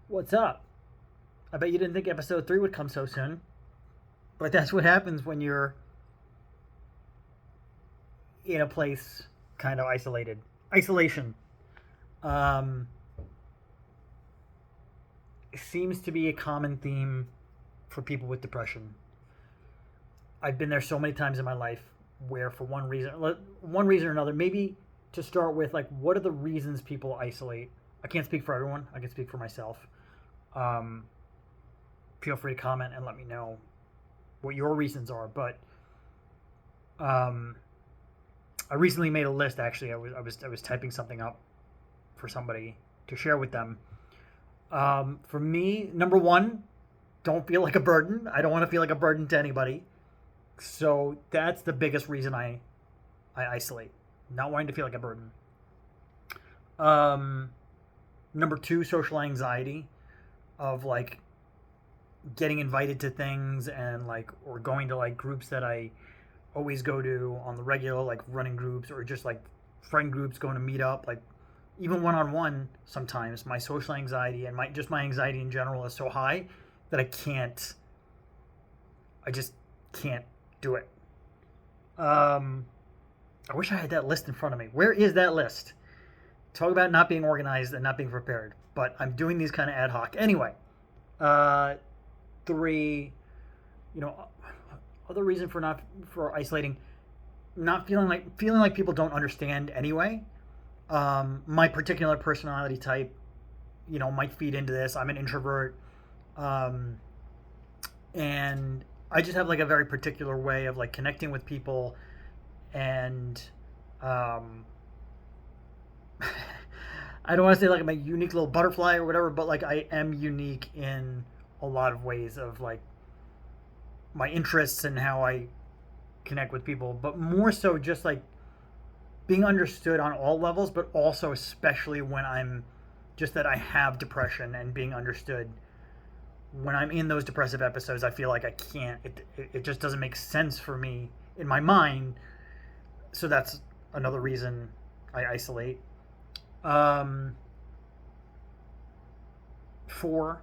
What's up? I bet you didn't think episode 3 would come so soon, but that's what happens when you're in a place kind of isolated. Isolation um, seems to be a common theme for people with depression. I've been there so many times in my life where, for one reason or another, maybe to start with, like, what are the reasons people isolate? I can't speak for everyone. I can speak for myself. Um, Feel free to comment and let me know what your reasons are. But um, I recently made a list. Actually, I was typing something up for somebody to share with them. For me, number one, don't feel like a burden. I don't want to feel like a burden to anybody. So that's the biggest reason I isolate, not wanting to feel like a burden. Um, Number two, social anxiety of like getting invited to things and like or going to like groups that I always go to on the regular, like running groups or just like friend groups, going to meet up, like even one on one. Sometimes my social anxiety and my anxiety in general is so high that I just can't do it. Um, I wish I had that list in front of me. Where is that list? Talk about not being organized and not being prepared. But I'm doing these kind of ad hoc anyway. Uh, Three, you know, other reason for isolating, not feeling like people don't understand anyway. My particular personality type, might feed into this. I'm an introvert, um, and I just have like a very particular way of like connecting with people, and um, I don't want to say like I'm a unique little butterfly or whatever, but like I am unique in a lot of ways of like my interests and how I connect with people, but more so just like being understood on all levels, but also especially when I'm just that I have depression and being understood. When I'm in those depressive episodes, I feel like I can't. It just doesn't make sense for me in my mind. So that's another reason I isolate. Um, Four.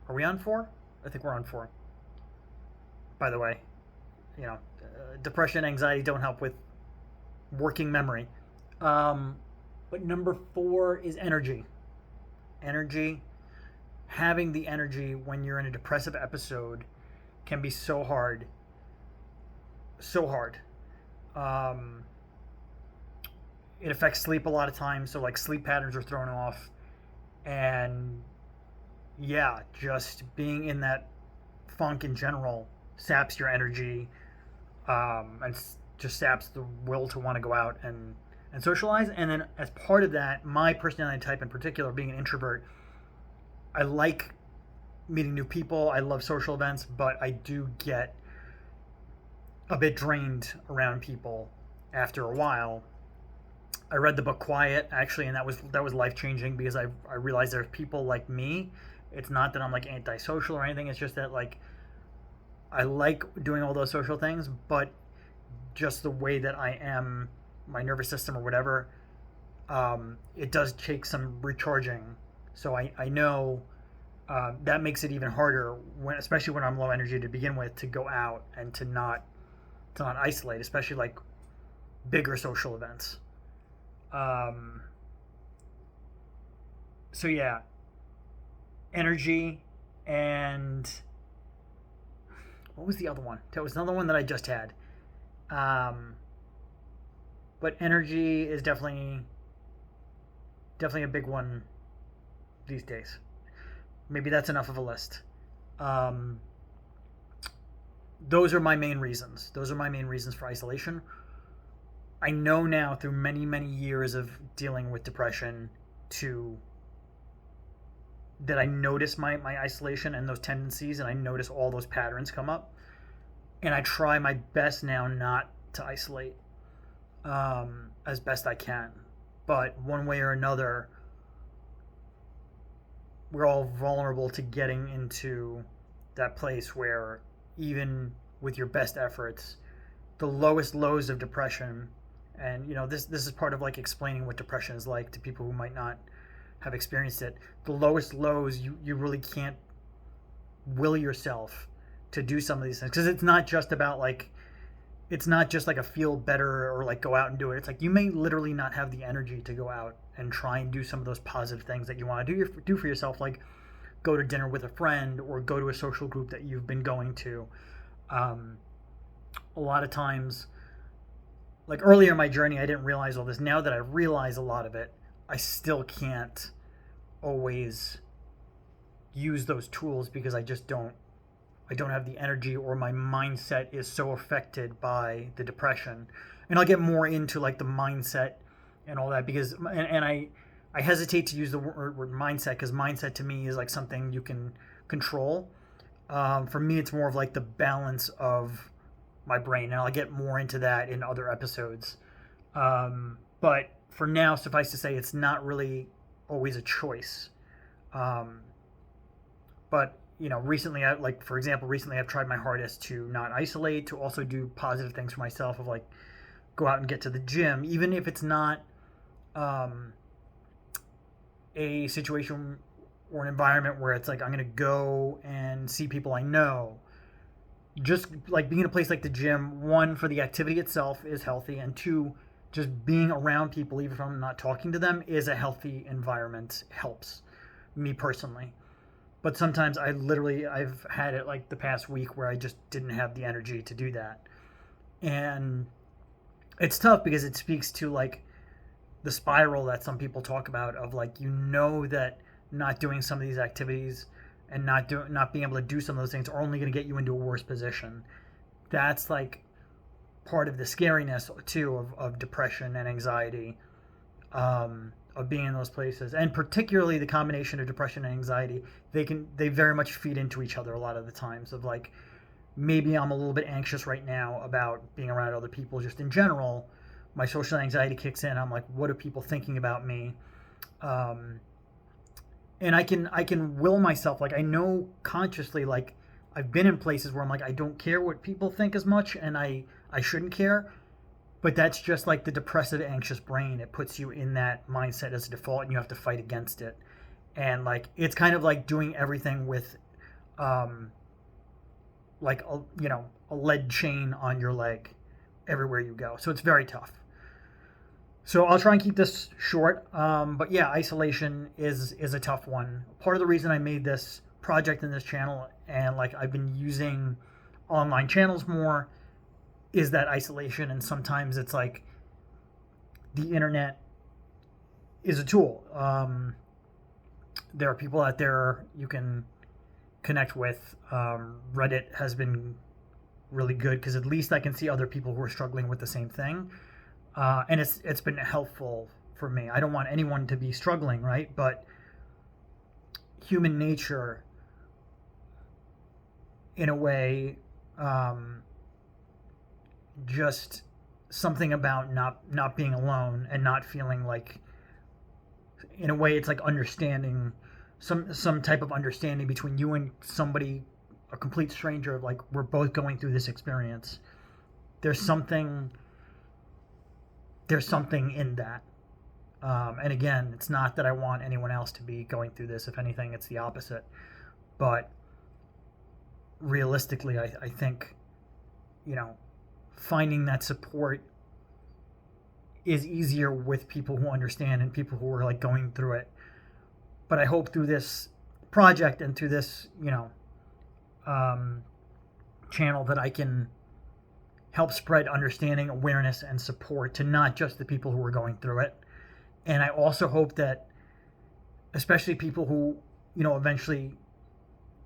Are we on four? I think we're on four. By the way, depression, anxiety don't help with working memory. Um, but number four is energy. Energy. Having the energy when you're in a depressive episode can be so hard. So hard. Um, it affects sleep a lot of times, so like sleep patterns are thrown off. And yeah, just being in that funk in general saps your energy, and just saps the will to want to go out and socialize. And then as part of that, my personality type in particular, being an introvert, I like meeting new people. I love social events, but I do get a bit drained around people after a while. I read the book Quiet actually, and that was life changing because I realized there's people like me. It's not that I'm like antisocial or anything. It's just that like I like doing all those social things, but just the way that I am, my nervous system or whatever, it does take some recharging. So I know that makes it even harder especially when I'm low energy to begin with, to go out and to not isolate, especially like bigger social events. Um, so yeah, energy and what was the other one? That was another one that I just had. Um, but energy is definitely a big one these days. Maybe that's enough of a list. Um, those are my main reasons. Those are my main reasons for isolation. I know now through many, many years of dealing with depression to that I notice my isolation and those tendencies, and I notice all those patterns come up. And I try my best now not to isolate, as best I can. But one way or another, we're all vulnerable to getting into that place where even with your best efforts, the lowest lows of depression, and this is part of like explaining what depression is like to people who might not have experienced it. The lowest lows, you really can't will yourself to do some of these things, because it's not just like a feel better or like go out and do it. It's like you may literally not have the energy to go out and try and do some of those positive things that you want to do for yourself, like go to dinner with a friend or go to a social group that you've been going to. Um, a lot of times, like earlier in my journey, I didn't realize all this. Now that I realize a lot of it, I still can't always use those tools because I don't have the energy, or my mindset is so affected by the depression. And I'll get more into like the mindset and all that, because and I hesitate to use the word mindset, because mindset to me is like something you can control. For me, it's more of like the balance of my brain, and I'll get more into that in other episodes. But for now, suffice to say, it's not really always a choice. Um, but recently, for example, recently I've tried my hardest to not isolate, to also do positive things for myself, of like go out and get to the gym, even if it's not um, a situation or an environment where it's like I'm gonna go and see people I know. Just like being in a place like the gym, one, for the activity itself is healthy, and two, just being around people, even if I'm not talking to them, is a healthy environment, helps me personally. But sometimes I've had it like the past week where I just didn't have the energy to do that. And it's tough because it speaks to like the spiral that some people talk about, of like, that not doing some of these activities and not being able to do some of those things are only going to get you into a worse position. That's like part of the scariness too of depression and anxiety, of being in those places, and particularly the combination of depression and anxiety. They very much feed into each other a lot of the times, of like, maybe I'm a little bit anxious right now about being around other people just in general. My social anxiety kicks in. I'm like, what are people thinking about me? Um, and I can will myself, like, I know consciously, like, I've been in places where I'm like, I don't care what people think as much, and I shouldn't care. But that's just like the depressive, anxious brain. It puts you in that mindset as a default, and you have to fight against it. And like, it's kind of like doing everything with um, like a lead chain on your leg everywhere you go. So it's very tough. So I'll try and keep this short. But yeah, isolation is a tough one. Part of the reason I made this project in this channel, and like I've been using online channels more, is that isolation. And sometimes it's like the internet is a tool. There are people out there you can connect with. Reddit has been really good, because at least I can see other people who are struggling with the same thing. And it's been helpful for me. I don't want anyone to be struggling, right? But human nature, in a way, just something about not being alone and not feeling like, in a way, it's like understanding, some type of understanding between you and somebody, a complete stranger, of like, we're both going through this experience. There's something there's something in that. And again, it's not that I want anyone else to be going through this. If anything, it's the opposite. But realistically, I think, finding that support is easier with people who understand and people who are like going through it. But I hope through this project and through this, um, channel, that I can help spread understanding, awareness, and support to not just the people who are going through it. And I also hope that, especially people who, eventually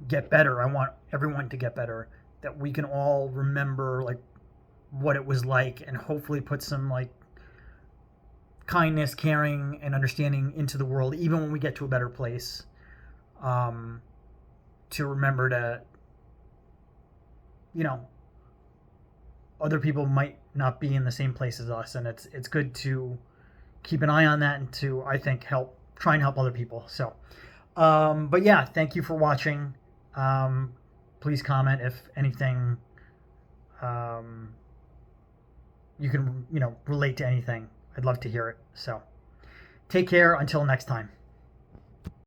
get better, I want everyone to get better, that we can all remember like what it was like, and hopefully put some like kindness, caring, and understanding into the world, even when we get to a better place. To remember to, other people might not be in the same place as us, and it's good to keep an eye on that, and to, I think, try and help other people. So, but yeah, thank you for watching. Please comment if anything, you can relate to anything. I'd love to hear it. So take care until next time.